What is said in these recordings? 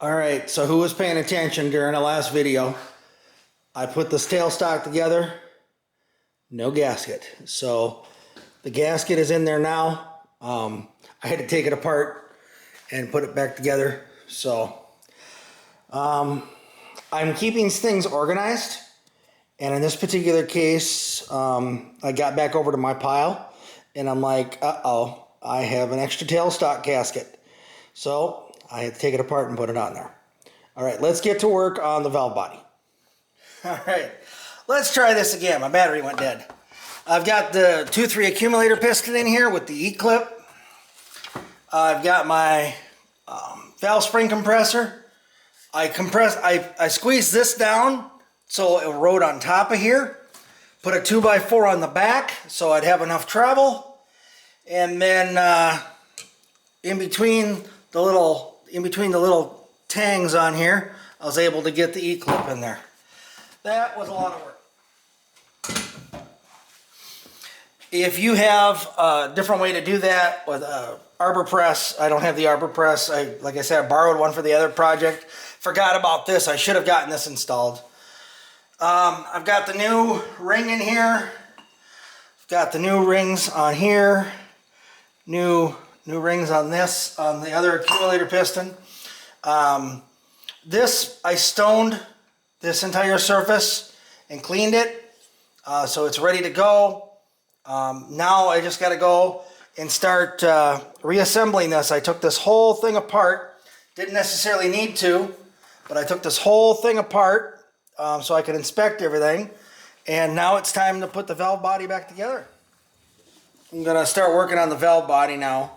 All right, so who was paying attention during the last video? I put this tailstock together, no gasket. So the gasket is in there now. I had to take it apart and put it back together. So I'm keeping things organized. And in this particular case, I got back over to my pile and I'm like, uh-oh, I have an extra tailstock gasket. So I had to take it apart and put it on there. All right, let's get to work on the valve body. All right, let's try this again. My battery went dead. I've got the 2-3 accumulator piston in here with the E-clip. I've got my valve spring compressor. I squeezed this down so it rode on top of here. Put a 2x4 on the back so I'd have enough travel. And then in between the little tangs on here, I was able to get the E-clip in there. That was a lot of work. If you have a different way to do that with a arbor press, I don't have the arbor press. Like I said, I borrowed one for the other project. Forgot about this. I should have gotten this installed. I've got the new ring in here. I've got the new rings on here. New rings on this, on the other accumulator piston. This, I stoned this entire surface and cleaned it, so it's ready to go. Now I just got to go and start reassembling this. I took this whole thing apart. Didn't necessarily need to, but I took this whole thing apart so I could inspect everything. And now it's time to put the valve body back together. I'm going to start working on the valve body now.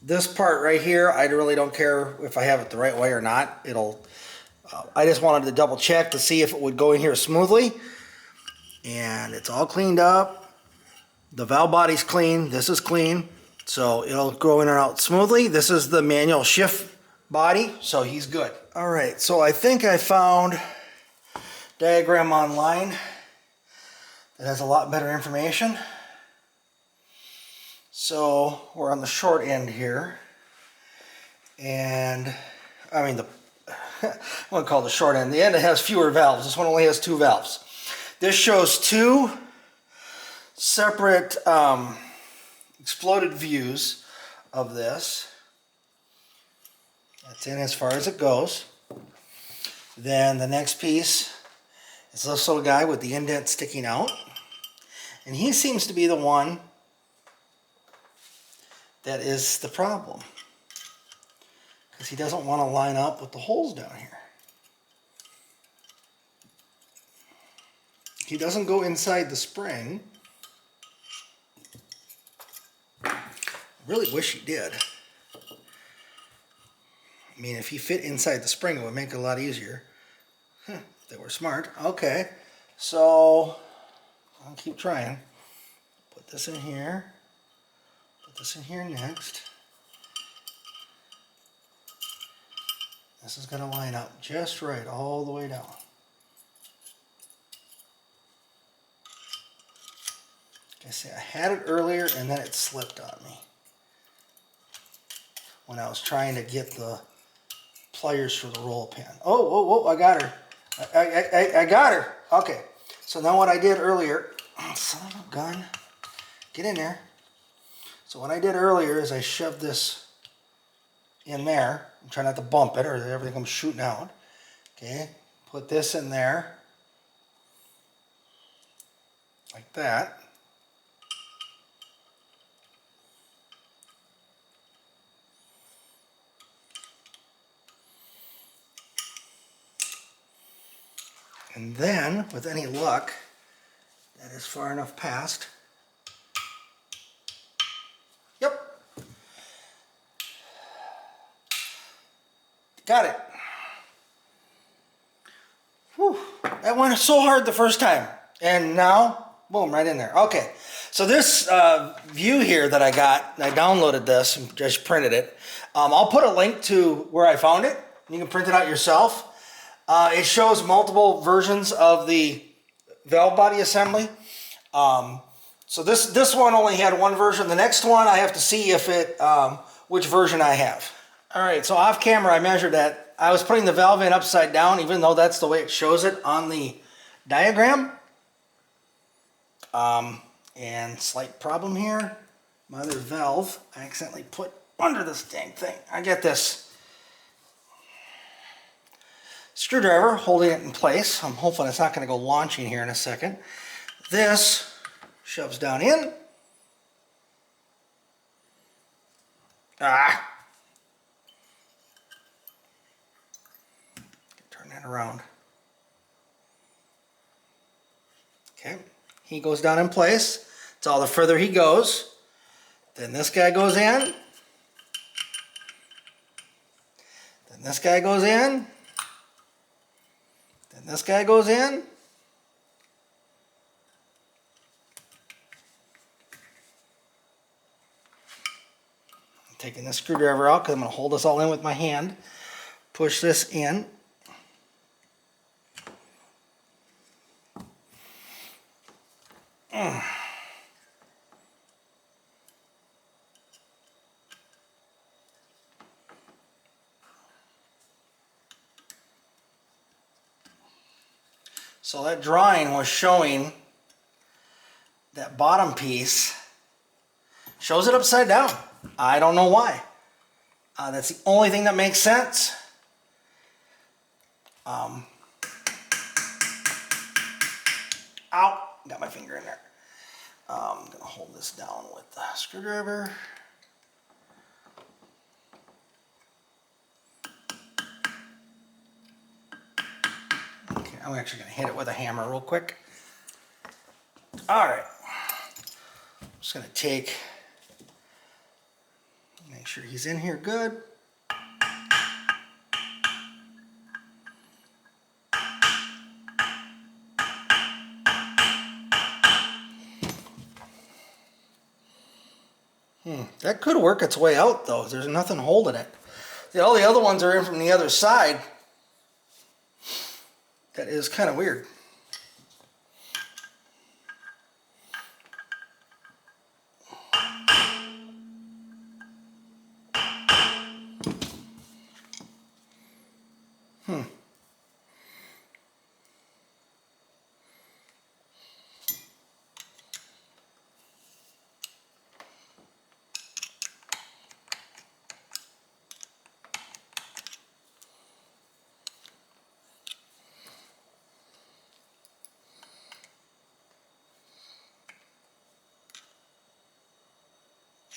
This part right here, I really don't care if I have it the right way or not. I just wanted to double check to see if it would go in here smoothly. And it's all cleaned up. The valve body's clean. This is clean. So it'll go in and out smoothly. This is the manual shift body, so he's good. All right, so I think I found a diagram online that has a lot better information. So we're on the short end here, and I mean I want to call it the short end. The end, it has fewer valves. This one only has 2 valves. This shows 2 separate exploded views of this. That's in as far as it goes. Then the next piece is this little guy with the indent sticking out, and he seems to be the one that is the problem, because he doesn't want to line up with the holes down here. He doesn't go inside the spring. I really wish he did. I mean, if he fit inside the spring, it would make it a lot easier. Huh, if they were smart. Okay, so I'll keep trying. Put this in here. Put this in here next. This is going to line up just right all the way down. Like I say, I had it earlier and then it slipped on me when I was trying to get the pliers for the roll pin. Oh, I got her. I got her. Okay, so now what I did earlier, son of a gun, get in there. So what I did earlier is I shoved this in there. I'm trying not to bump it or everything comes shooting out. Okay, put this in there like that. And then, with any luck, that is far enough past. Yep. Got it. Whew. That went so hard the first time. And now, boom, right in there. Okay. So this view here that I got, I downloaded this and just printed it. I'll put a link to where I found it. You can print it out yourself. It shows multiple versions of the valve body assembly. So this one only had one version. The next one I have to see if it which version I have. All right, so off camera I measured that. I was putting the valve in upside down, even though that's the way it shows it on the diagram. And slight problem here. My other valve I accidentally put under this dang thing. I get this screwdriver holding it in place. I'm hoping it's not going to go launching here in a second. This shoves down in. Turn that around. Okay, he goes down in place. It's all the further he goes. Then this guy goes in. Then this guy goes in. Then this guy goes in. I'm taking this screwdriver out because I'm going to hold this all in with my hand. Push this in. So that drawing was showing that bottom piece, shows it upside down. I don't know why. That's the only thing that makes sense. Ow, got my finger in there. I'm going to hold this down with the screwdriver. Okay, I'm actually going to hit it with a hammer real quick. All right. I'm just going to make sure he's in here good. That could work its way out though. There's nothing holding it. All the other ones are in from the other side. That is kind of weird.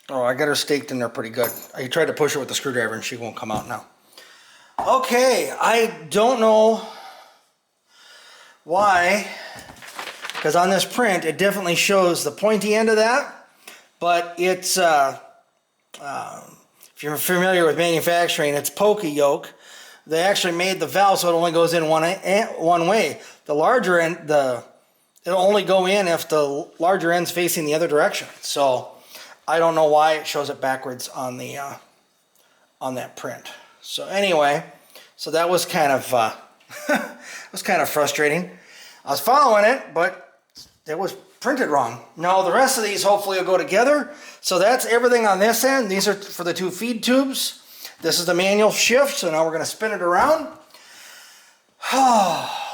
Oh, I got her staked in there pretty good. I tried to push her with the screwdriver and she won't come out now. Okay, I don't know why, because on this print it definitely shows the pointy end of that, but it's, if you're familiar with manufacturing, it's poke yoke. They actually made the valve so it only goes in one way. The larger end, it'll only go in if the larger end's facing the other direction. So I don't know why it shows it backwards on the on that print. So anyway, so that was kind of frustrating. I was following it, but it was printed wrong. Now the rest of these hopefully will go together. So that's everything on this end. These are for the two feed tubes. This is the manual shift. So now we're going to spin it around.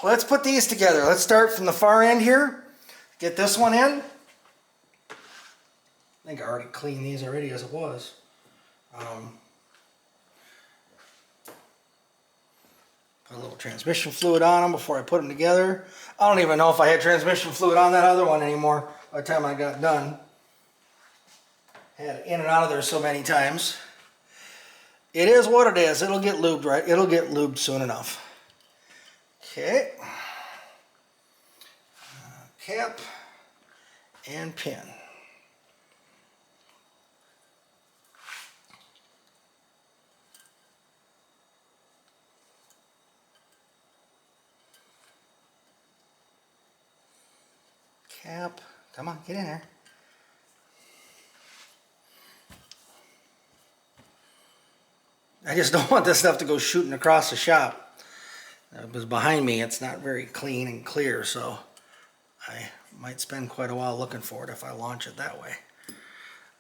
Let's put these together. Let's start from the far end here. Get this one in. I think I already cleaned these already as it was. Put a little transmission fluid on them before I put them together. I don't even know if I had transmission fluid on that other one anymore by the time I got done. Had it in and out of there so many times. It is what it is. It'll get lubed, right? It'll get lubed soon enough. Okay. Cap and pin. Cap. Come on, get in there. I just don't want this stuff to go shooting across the shop. It was behind me. It's not very clean and clear, so I might spend quite a while looking for it if I launch it that way.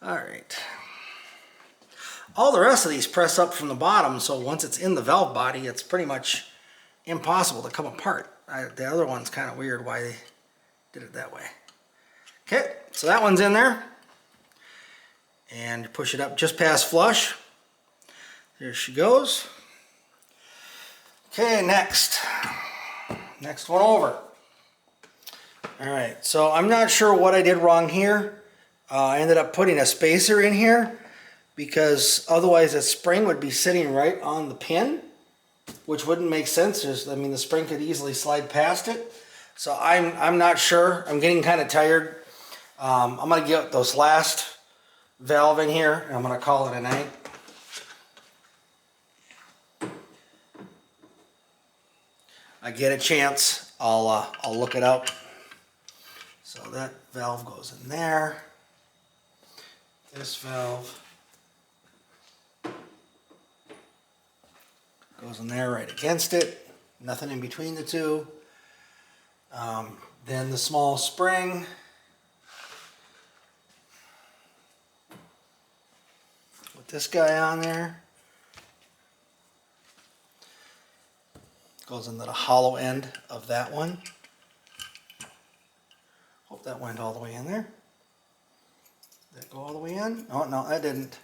All right. All the rest of these press up from the bottom, so once it's in the valve body, it's pretty much impossible to come apart. The other one's kind of weird why they did it that way. Okay, so that one's in there. And push it up just past flush. There she goes. Okay, next one over. All right, so I'm not sure what I did wrong here. I ended up putting a spacer in here because otherwise the spring would be sitting right on the pin, which wouldn't make sense. I mean, the spring could easily slide past it. So I'm not sure. I'm getting kind of tired. I'm gonna get those last valve in here and I'm gonna call it a night. I get a chance, I'll look it up. So that valve goes in there. This valve goes in there right against it. Nothing in between the two. Then the small spring with this guy on there. Goes into the hollow end of that one. Hope that went all the way in there. Did that go all the way in? Oh no, that didn't.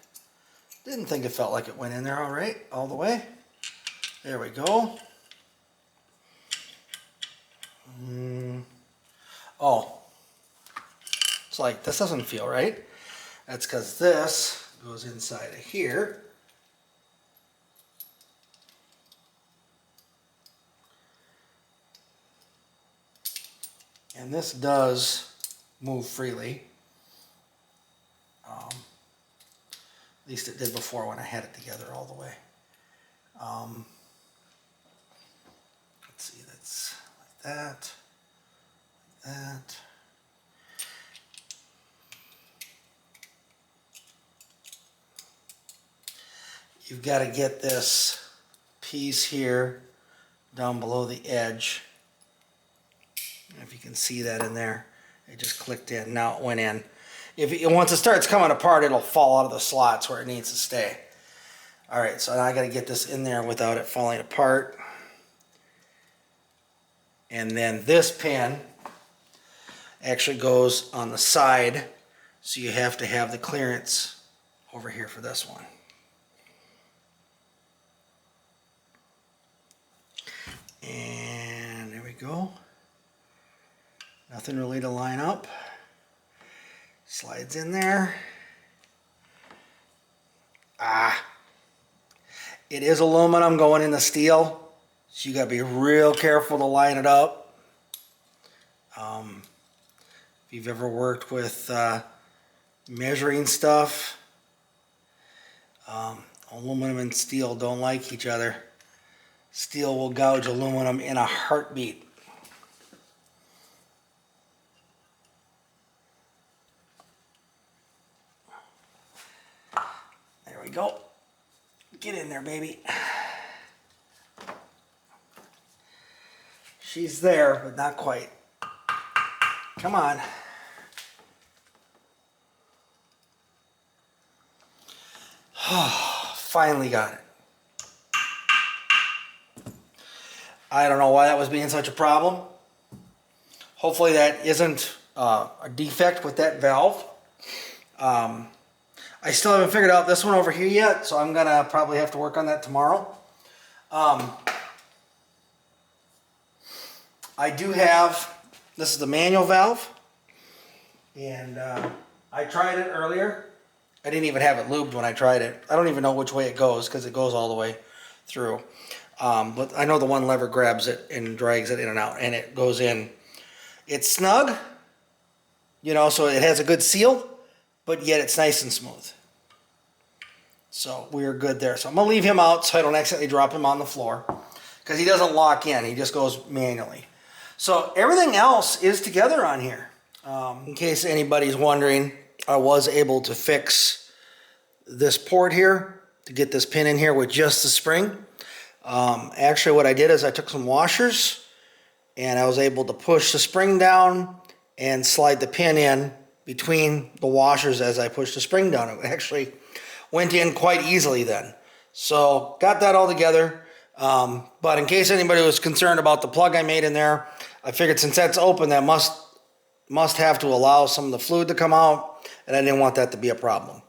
Didn't think it felt like it went in there all right, all the way. There we go. Oh, it's like this doesn't feel right. That's because this goes inside of here. And this does move freely. At least it did before when I had it together all the way. Let's see, that's like that, like that. You've got to get this piece here down below the edge. If you can see that in there, it just clicked in. Now it went in. Once it starts coming apart, it'll fall out of the slots where it needs to stay. All right, so now I got to get this in there without it falling apart. And then this pin actually goes on the side, so you have to have the clearance over here for this one. And there we go. Nothing really to line up. Slides in there. It is aluminum going in the steel, so you gotta be real careful to line it up. If you've ever worked with measuring stuff, aluminum and steel don't like each other. Steel will gouge aluminum in a heartbeat. There we go. Get in there, baby. She's there, but not quite. Come on. Finally got it. I don't know why that was being such a problem. Hopefully that isn't a defect with that valve. I still haven't figured out this one over here yet, so I'm gonna probably have to work on that tomorrow. I do have, this is the manual valve, and I tried it earlier. I didn't even have it lubed when I tried it. I don't even know which way it goes because it goes all the way through. But I know the one lever grabs it and drags it in and out, and it goes in. It's snug, you know, so it has a good seal, but yet it's nice and smooth. So we're good there. So I'm gonna leave him out so I don't accidentally drop him on the floor, because he doesn't lock in, he just goes manually. So everything else is together on here. In case anybody's wondering, I was able to fix this port here to get this pin in here with just the spring. Actually what I did is I took some washers and I was able to push the spring down and slide the pin in between the washers as I pushed the spring down. It actually went in quite easily then. So got that all together. But in case anybody was concerned about the plug I made in there, I figured since that's open, that must have to allow some of the fluid to come out, and I didn't want that to be a problem.